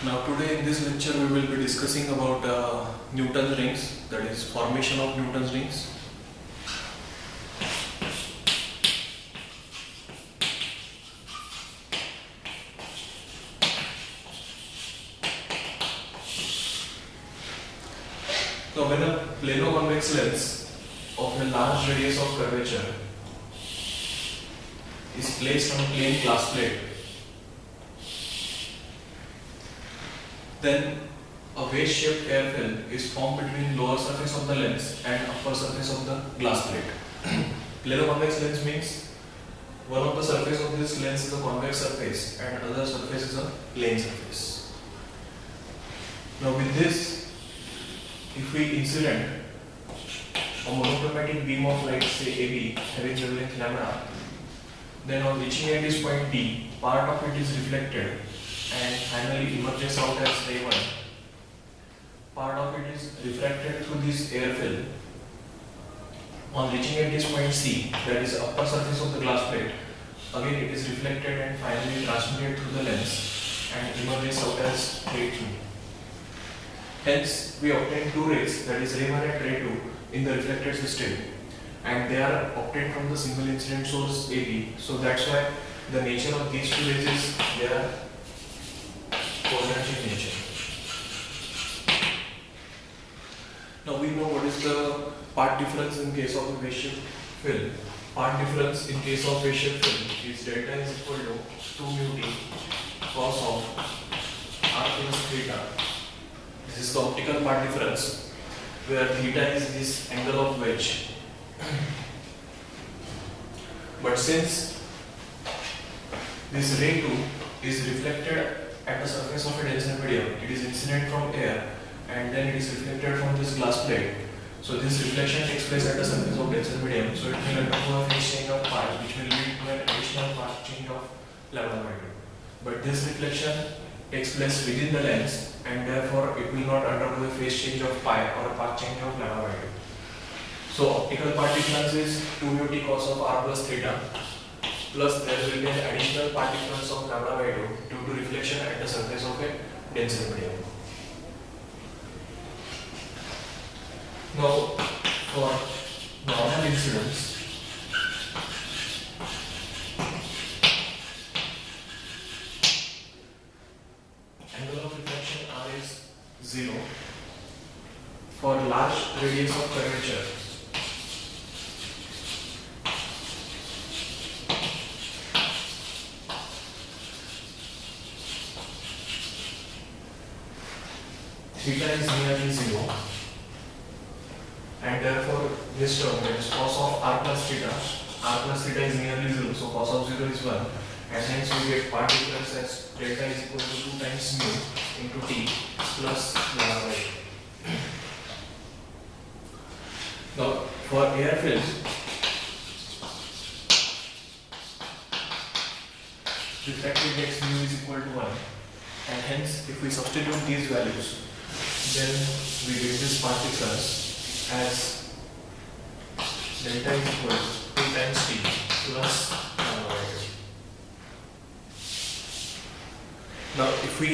Now today in this lecture we will be discussing about Newton's rings, that is formation of Newton's rings. So when a plano-convex lens of a large radius of curvature is placed on a plane glass plate, then a vase-shaped air film is formed between lower surface of the lens and upper surface of the glass plate. Plano-convex lens means one of the surface of this lens is a convex surface and other surface is a plane surface. Now with this, if we incident a monochromatic beam of light, say AB, having wavelength lambda, then on reaching at this point D, part of it is reflected and finally emerges out as ray 1. Part of it is refracted through this air film. On reaching at this point C, that is upper surface of the glass plate, again it is reflected and finally transmitted through the lens and emerges out as ray 2. Hence, we obtain two rays, that is ray 1 and ray 2, in the reflected system, and they are obtained from the single incident source AB. So that's why the nature of these two rays is they are coherent in nature. Now we know what is the part difference in case of a vase-shaped film. Part difference in case of vase-shaped film is delta is equal to 2 mu t cos of r plus theta. This is the optical part difference, where theta is this angle of wedge. But since this ray 2 is reflected at the surface of a denser medium, it is incident from air and then it is reflected from this glass plate. So this reflection takes place at the surface of denser medium, so it will undergo a phase change of pi, which will lead to an additional path change of lambda by 2. But this reflection takes place within the lens and therefore it will not undergo a phase change of pi or a path change of lambda by 2. So optical part difference is 2 mu t cos of r plus theta, plus there will be an additional part difference of lambda by 2 due to reflection at the surface of a denser medium. Now for normal incidence, angle of reflection r is 0. For large radius of curvature, theta is nearly 0, and therefore this term, that is cos of r plus theta is nearly 0, so cos of 0 is 1, and hence we get part difference as delta is equal to 2 times mu into t plus lambda by 2. Now for air film, refracted index mu is equal to 1, and hence if we substitute these values, then we get this part difference as delta is equal to 2 times t plus lambda by 2. Now if we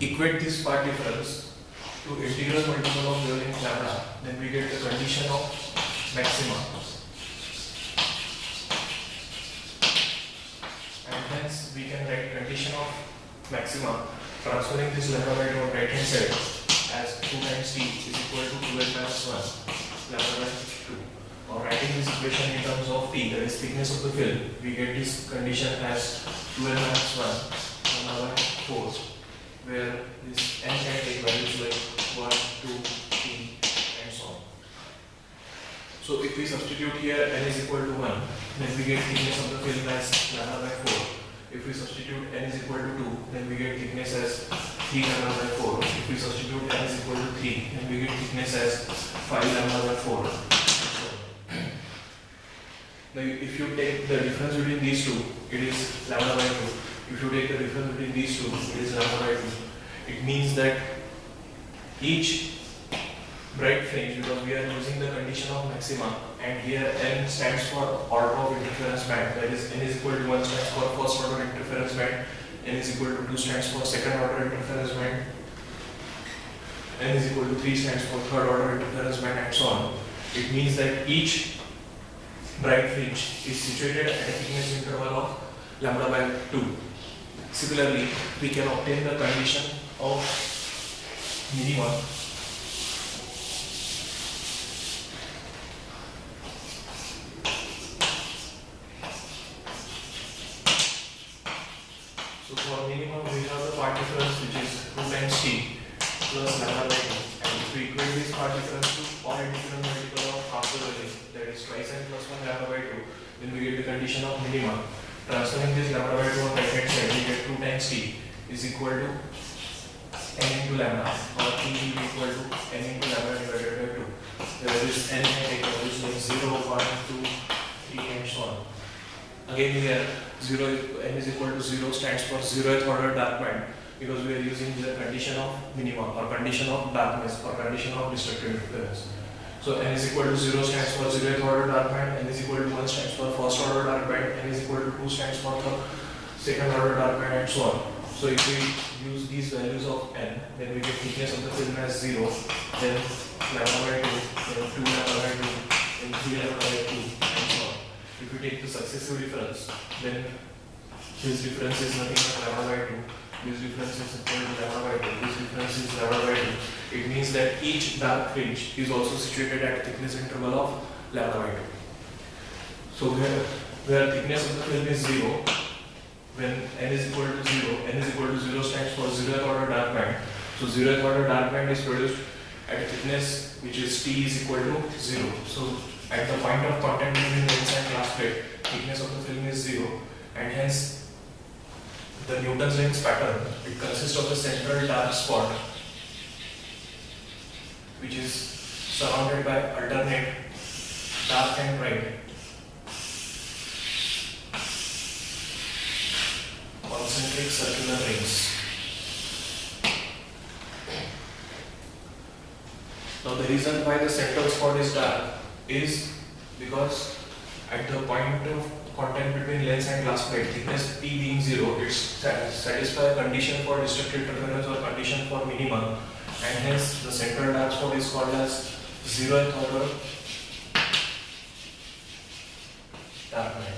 equate this part difference to integral multiple of wavelength lambda, then we get the condition of maxima, and hence we can write condition of maxima transferring this lambda by 2 on right hand side as 2 times t is equal to 12 minus 1 lambda by 2. Or writing this equation in terms of t, that is thickness of the film, we get this condition as 12 minus 1 lambda by 4, where this n can take values like 1, 2, 3 and so on. So if we substitute here n is equal to 1, then we get thickness of the film as lambda by 4. If we substitute n is equal to 2, then we get thickness as 3 lambda by 4. If we substitute n is equal to 3, then we get thickness as 5 lambda by 4. Now if you take the difference between these two, it is lambda by 2. If you take the difference between these two, it is lambda by 2. It means that each bright fringe, because we are using the condition of maxima, and here n stands for order of interference band, that is n is equal to 1 stands for first order interference band, n is equal to 2 stands for second order interference band, n is equal to 3 stands for third order interference band, and so on. It means that each bright fringe is situated at a thickness interval of lambda by 2. Similarly, we can obtain the condition of minimum So for minimum we have the part difference, which is 2 times t plus lambda by 2, and if we equate this part difference to all integral multiple of half the value, that is twice n plus 1 lambda by 2, then we get the condition of minimum. Transferring this lambda by 2 on the right hand side, we get 2 times t is equal to n into lambda, or t will be equal to n into lambda divided by 2. The values n can take values like 0, 1, 2, 3, and so on. Again here, 0 n is equal to 0 stands for 0th order dark band, because we are using the condition of minimum, or condition of darkness, or condition of destructive interference. So n is equal to 0 stands for 0th order dark band, n is equal to 1 stands for first order dark band, n is equal to 2 stands for the second order dark band, and so on. So if we use these values of n, then we get thickness of the film as 0, then lambda by 2, then 2 lambda by 2, then 3 lambda by 2, and so on. If we take the successive difference, then this difference is nothing but lambda by 2, this difference is equal to lambda by 2, this difference is lambda by 2. It means that each dark fringe is also situated at thickness interval of lambda by 2. So where thickness of the film is 0, when n is equal to 0, n is equal to 0 stands for 0th order dark band. So 0th order dark band is produced at a thickness which is t is equal to 0. So at the point of contact between lens and glass plate, thickness of the film is 0, and hence the Newton's rings pattern, it consists of a central dark spot which is surrounded by alternate dark and bright concentric circular rings. Now the reason why the central spot is dark is because at the point of contact between lens and glass plate, thickness P being 0, it satisfies a condition for destructive interference or condition for minimum, and hence the central dark spot is called as 0th order dark band.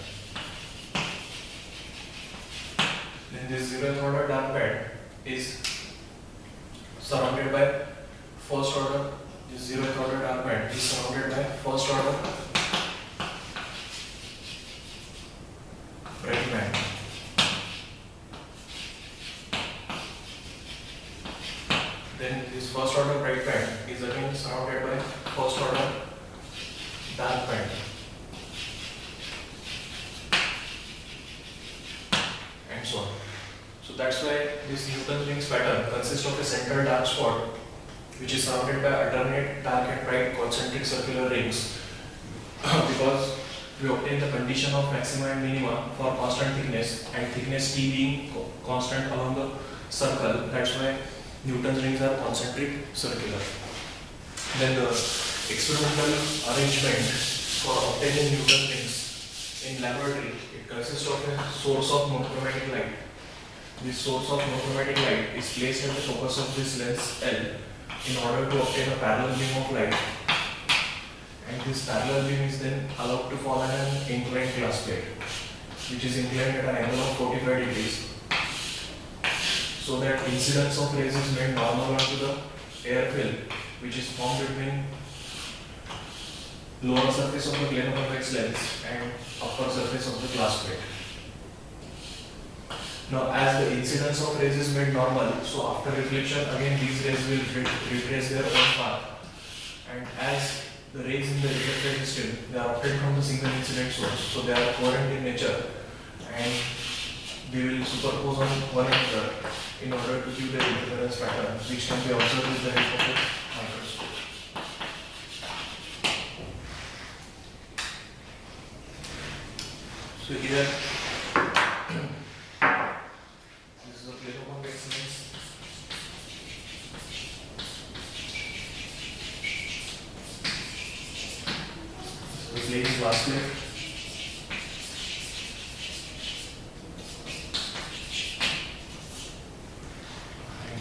Then this 0th order dark band is surrounded by first order. This 0th order dark band is surrounded by first order bright band. Then this first order bright band is again surrounded by first order dark band, and so on. So that's why this Newton's rings pattern consists of a central dark spot which is surrounded by alternate dark and bright concentric circular rings because we obtain the condition of maxima and minima for constant thickness, and thickness t being constant along the circle. That's why Newton's rings are concentric circular. Then the experimental arrangement for obtaining Newton's rings in laboratory, it consists of a source of monochromatic light. This source of monochromatic light is placed at the focus of this lens L in order to obtain a parallel beam of light, and this parallel beam is then allowed to fall on an inclined glass plate which is inclined at an angle of 45 degrees, so that incidence of rays is made normal onto the air film which is formed between lower surface of the plane of convex lens and upper surface of the glass plate. Now, as the incidence of rays is made normal, so after reflection, again these rays will retrace their own path. And as the rays in the reflected system, they are obtained from the single incident source, so they are coherent in nature, and they will superpose on one another in order to give the interference pattern, which can be observed with the help of a microscope. So here, this is a plane of convex lens.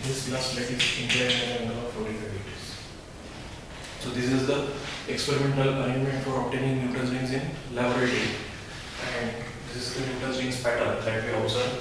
this glass plate is inclined at an angle of 45 degrees. So this is the experimental arrangement for obtaining Newton's rings in laboratory, and this is the Newton's rings pattern that we observe